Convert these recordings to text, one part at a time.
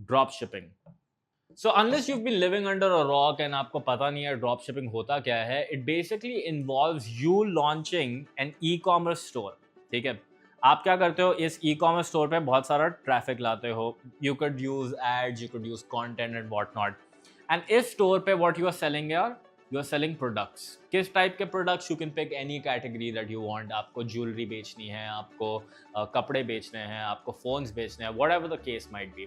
Drop shipping. So unless you've been living under a rock and आपको पता नहीं है ड्रॉप शिपिंग होता क्या है, it basically involves you launching an e-commerce store. ठीक है, आप क्या करते हो, इस e-commerce store पे बहुत सारा ट्रैफिक लाते हो. You could use ads, you could use content and whatnot. And इस store पे what you are selling are, you are selling products. किस टाइप के products? You can pick any category that you want. आपको jewellery बेचनी है, आपको कपड़े बेचने हैं, आपको phones बेचने हैं, whatever the case might be.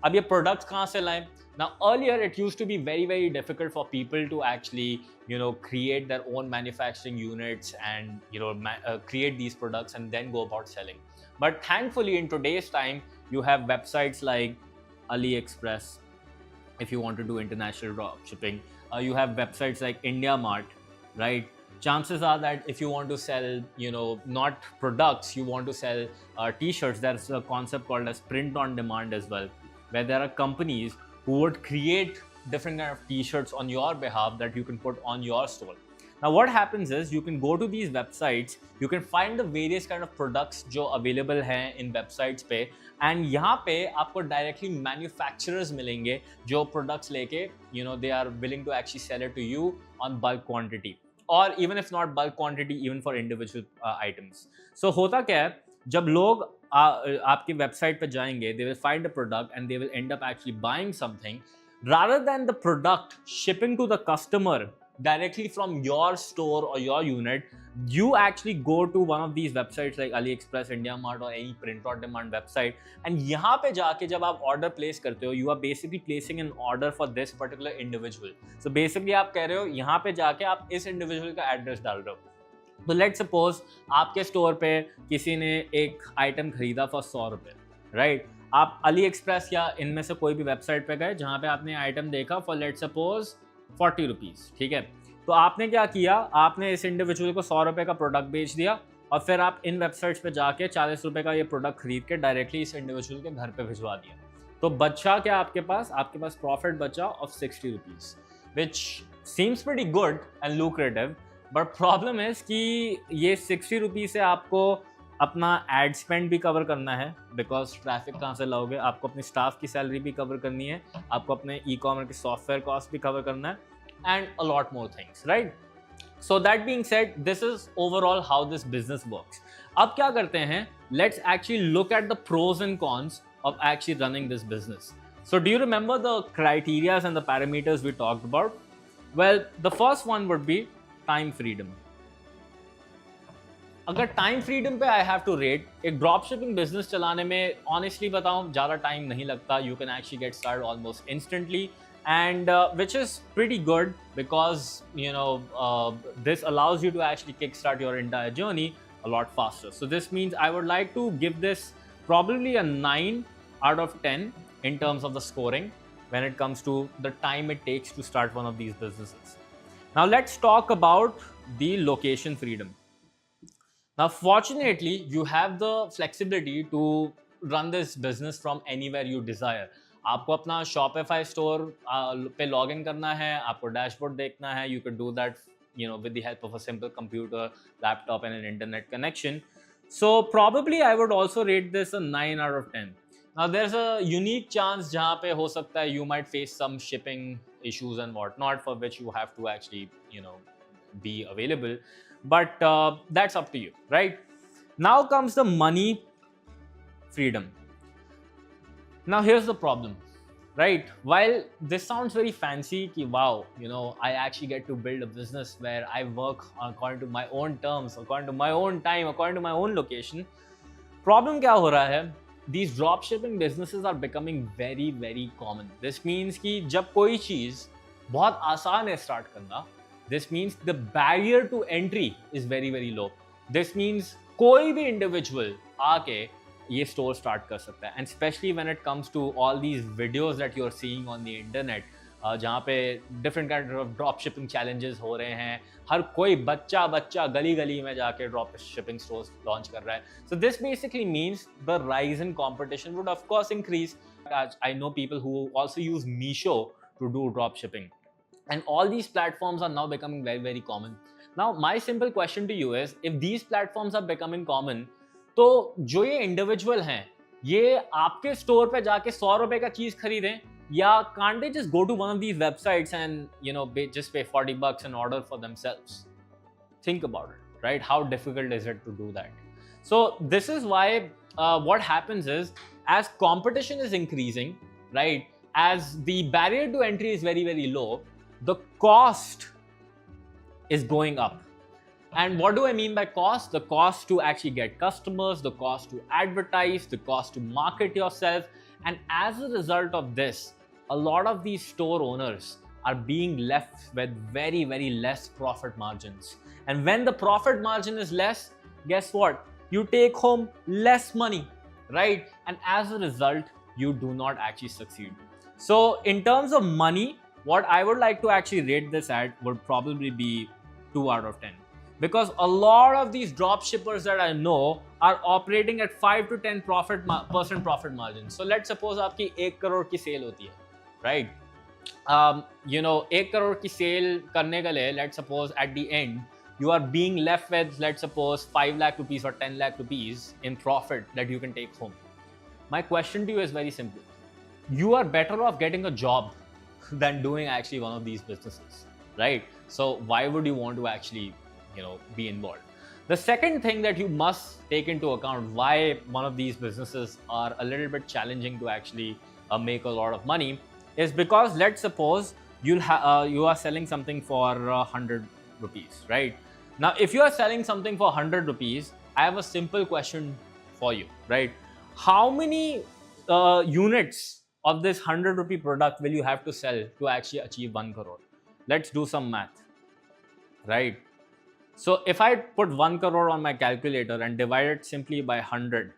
अब ये प्रोडक्ट्स कहाँ से लाएं? Now earlier it used to be very difficult for people to actually create their own manufacturing units and create these products and then go about selling. But thankfully in today's time you have websites like AliExpress if you want to do international drop shipping. You have websites like India Mart, right? Chances are that if you want to sell, not products, you want to sell t-shirts, there's a concept called as print on demand as well, where there are companies who would create different kind of t-shirts on your behalf that you can put on your store. Now what happens is you can go to these websites, you can find the various kind of products जो available हैं in websites पे, and यहाँ पे आपको directly manufacturers मिलेंगे जो products लेके they are willing to actually sell it to you on bulk quantity, or even if not bulk quantity, even for individual items. So होता क्या है, जब लोग आपकी वेबसाइट पे जाएंगे, they will find a product and they will end up actually buying something. Rather than the product shipping to the customer directly from your store or your unit, you actually go to one of these websites like AliExpress, India Mart or any print on demand website, and यहाँ पे जाके जब आप order place करते हो, you are basically placing an order for this particular individual. So basically आप कह रहे हो यहाँ पे जाके आप इस individual का address डाल रहे हो. तो लेट सपोज आपके स्टोर पे किसी ने एक आइटम खरीदा फॉर 100 रुपये, राइट? आप अली एक्सप्रेस या इनमें से कोई भी वेबसाइट पे गए जहाँ पे आपने आइटम देखा फॉर लेट सपोज 40 रुपीज़, ठीक है? तो आपने क्या किया, आपने इस इंडिविजुअल को 100 रुपये का प्रोडक्ट बेच दिया और फिर आप इन वेबसाइट्स पे जाके 40 रुपये का ये प्रोडक्ट खरीद के डायरेक्टली इस इंडिविजुअल के घर पे भिजवा दिया. तो बचा क्या आपके पास प्रॉफिट बचा of 60 rupees, which seems pretty good and lucrative. But problem है कि ये 60 रुपीज़ से आपको अपना एड स्पेंड भी कवर करना है, बिकॉज ट्रैफिक कहाँ से लाओगे, आपको अपनी स्टाफ की सैलरी भी कवर करनी है, आपको अपने ई-कॉमर्स के सॉफ्टवेयर कॉस्ट भी कवर करना है, and a lot more things, right? So that being said, this is overall how this business works. अब क्या करते हैं, let's actually look at the pros and cons of actually running this business. So do you remember the criterias and the parameters we talked about? Well, the first one would be time freedom. अगर time freedom पे I have to rate, एक drop shipping business चलाने में honestly बताऊं ज़्यादा time नहीं लगता. You can actually get start almost instantly, and which is pretty good because this allows you to actually kickstart your entire journey a lot faster. So this means I would like to give this probably a 9 out of 10 in terms of the scoring when it comes to the time it takes to start one of these businesses. Now let's talk about the location freedom. Now fortunately you have the flexibility to run this business from anywhere you desire. आपको अपना Shopify store पे log in करना है, आपको dashboard देखना है, you could do that with the help of a simple computer, laptop and an internet connection. So probably I would also rate this a 9 out of 10. Now there's a unique chance जहाँ पे हो सकता है you might face some shipping issues and whatnot, for which you have to actually be available, but that's up to you, right? Now comes the money freedom. Now here's the problem, right? While this sounds very fancy ki wow, I actually get to build a business where I work according to my own terms, according to my own time, according to my own location. Problem क्या हो रहा है, these drop shipping businesses are becoming very common. This means कि जब कोई चीज़ बहुत आसान है स्टार्ट करना, this means the barrier to entry is very low. This means कोई भी individual आके ये स्टोर स्टार्ट कर सकता है, and specially when it comes to all these videos that you are seeing on the internet, जहाँ पे different kind of drop shipping challenges हो रहे हैं. हर कोई बच्चा गली में जाके ड्रॉप शिपिंग स्टोर्स लॉन्च कर रहा है. So this basically means the rise in competition would of course increase. I know people who also use Meesho to do drop shipping, and all these platforms are now becoming very common. Now my simple question to you is, if these platforms are becoming common, तो जो ये individual हैं ये आपके store पे जाके 100 रुपए का चीज खरीदें, या can't they just go to one of these websites and just pay $40 and order for themselves? Think about it, right? How difficult is it to do that? So this is why what happens is, as competition is increasing, right, as the barrier to entry is very, very low, the cost is going up. And what do I mean by cost? The cost to actually get customers, the cost to advertise, the cost to market yourself. And as a result of this, a lot of these store owners are being left with very, very less profit margins. And when the profit margin is less, guess what? You take home less money, right? And as a result, you do not actually succeed. So in terms of money, what I would like to actually rate this at would probably be 2 out of 10. Because a lot of these drop shippers that I know are operating at 5 to 10% profit margin. So let's suppose आपकी 1 crore की sale होती है, right? 1 crore की sale करने के लिए, let's suppose at the end, you are being left with, let's suppose 5 lakh rupees or 10 lakh rupees in profit that you can take home. My question to you is very simple. You are better off getting a job than doing actually one of these businesses, right? So why would you want to actually be involved? The second thing that you must take into account why one of these businesses are a little bit challenging to actually make a lot of money is because, let's suppose you are selling something for 100 rupees, right? Now, if you are selling something for 100 rupees, I have a simple question for you, right? How many units of this 100 rupee product will you have to sell to actually achieve 1 crore? Let's do some math, right? So if I put 1 crore on my calculator and divide it simply by 100,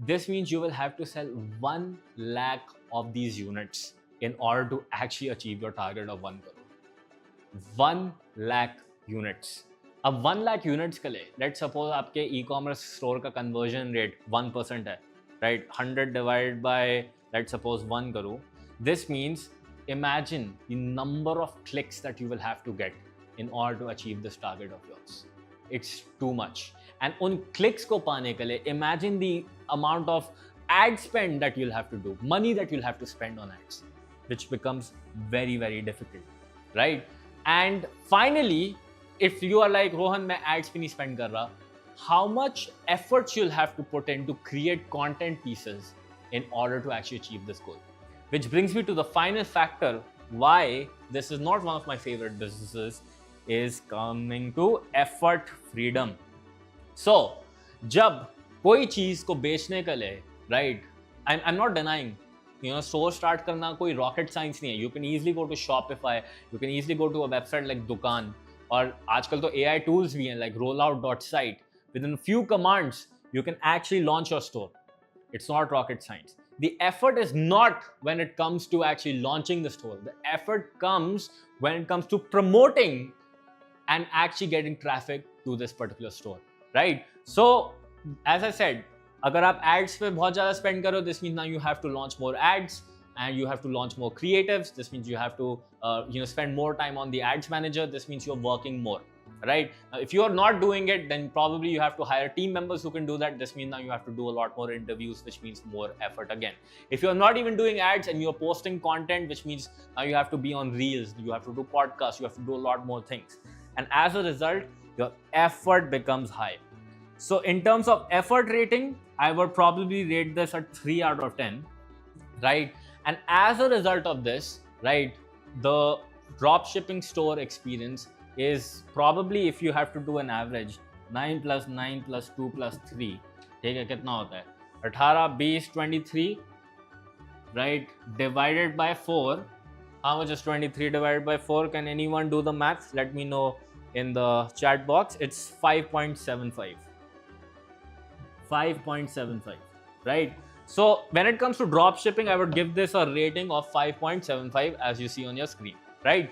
this means you will have to sell 1 lakh of these units in order to actually achieve your target of 1 crore. 1 lakh units. अब 1 lakh units के लिए, let's suppose आपके e-commerce store का conversion rate 1% है, right? 100 divided by, let's suppose 1 crore. This means imagine the number of clicks that you will have to get in order to achieve this target of yours. It's too much. And on clicks ko paane ke liye, imagine the amount of ad spend that you'll have to do, money that you'll have to spend on ads, which becomes very, very difficult, right? And finally, if you are like, Rohan, main ads pe nahi spend kar raha, how much efforts you'll have to put in to create content pieces in order to actually achieve this goal. Which brings me to the final factor why this is not one of my favorite businesses, is coming to effort freedom. So, जब कोई चीज को बेचने के लिए, right? I'm not denying, store start करना कोई rocket science नहीं है. You can easily go to Shopify, you can easily go to a website like Dukaan, और आजकल तो AI tools भी हैं like rollout.site. Within a few commands, you can actually launch your store. It's not rocket science. The effort is not when it comes to actually launching the store. The effort comes when it comes to promoting and actually getting traffic to this particular store, right? So, as I said, अगर आप ads पे बहुत ज़्यादा spend करो, this means now you have to launch more ads and you have to launch more creatives. This means you have to, spend more time on the ads manager. This means you're working more, right? Now, if you are not doing it, then probably you have to hire team members who can do that. This means now you have to do a lot more interviews, which means more effort again. If you're not even doing ads and you're posting content, which means now you have to be on reels, you have to do podcasts, you have to do a lot more things. And as a result, your effort becomes high. So in terms of effort rating, I would probably rate this at 3 out of 10, right? And as a result of this, right, the dropshipping store experience is probably, if you have to do an average, 9 plus 9 plus 2 plus 3, ठीक है, कितना होता है? 18, 20, 23, right, divided by 4. How much is 23 divided by 4? Can anyone do the math? Let me know in the chat box. It's 5.75. 5.75, right? So when it comes to drop shipping, I would give this a rating of 5.75 as you see on your screen, right?